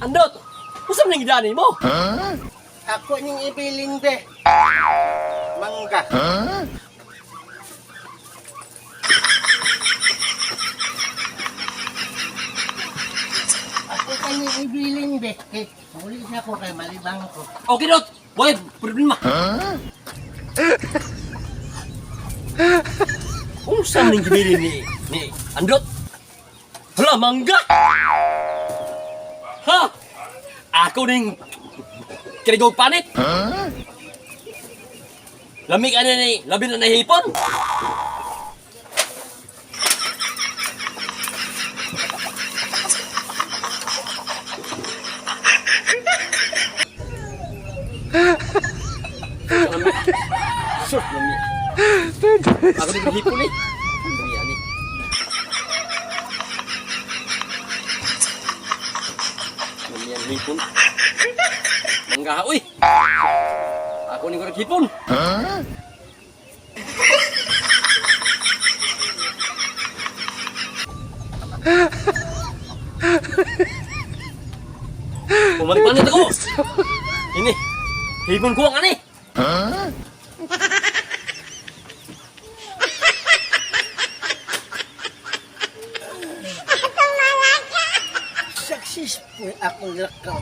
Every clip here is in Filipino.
Andot! Usap nang gidani mo? Ako ning ibilin be. Mangga. Ako kanyang ibilin be. Muli siya ko kay malibang ko. Okay, Dot! Boy, problema. Usap nang gidani ni Andot? Hala, mangga! Ha? Ako ning kirigog panit. Lamig ano ni, labi na nahipon. Sus, lamig. Ako ning hipon eh. Yan eh. Lamig ang hipon. Mangga, uy! Ako ning korek hipon. Bumalik panit ako! Ini, hipon ko ang ani! Successful akong lakaw.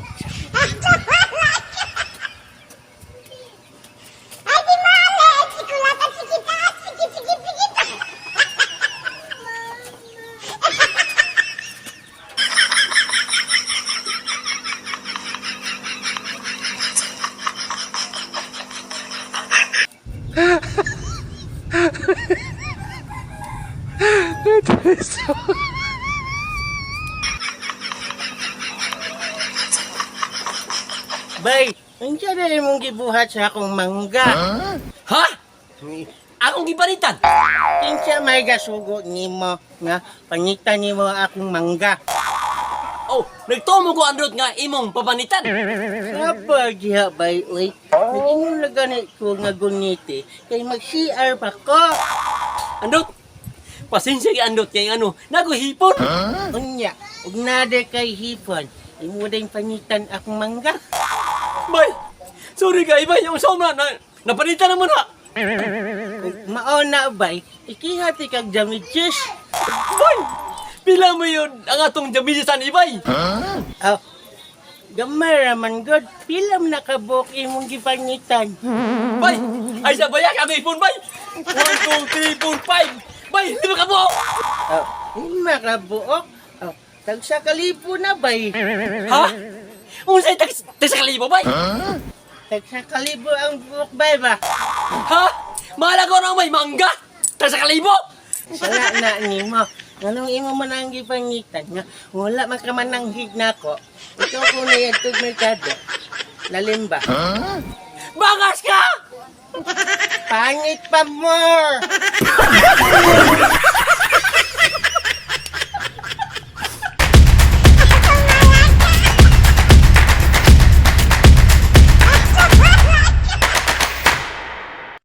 Bay, nandiyan na yung mong gibuhat sa akong mangga. Ha? Akong gipanitan? Kinsa may gasugo nimo nga pangitan nimo akong mangga. Oh, nagtumo ko Andot nga imong papanitan. Apa diha bay oy? Naging laganit ko nga guniti kay mag-CR pa ko. Andot, pasensya kay Andot kay ano, naguhipon. Unya, ug nade kay hipon. Imo din panitan akong mangga. Bay, sorry kay bay, yung sauna na napanitan naman ha. Mao na bay, ikihati kag damages. Bay, pila mo yun ang atong jamisan ibay. Oh, gamay raman god, pila man nakabok imong gipanitan. Bay, ay sa bayak ang ipon bay. 1, 2, 3, 4, 5. Bay, di ba ka mo? Oh, lima ka buok. Oh, tagsa kalipo na bay. Ha? Unsay tagsa kalibo bay? Tagsa kalibo ang buok bay ba? Ha? Mahal ko na may mangga. Tagsa kalibo. Wala na nimo. Anong imo man ang gipangitan nga wala man ka mananghid nako. Ikaw ko na yan tug merkado. Lalim ba? Bangas ka! Pangit pa more!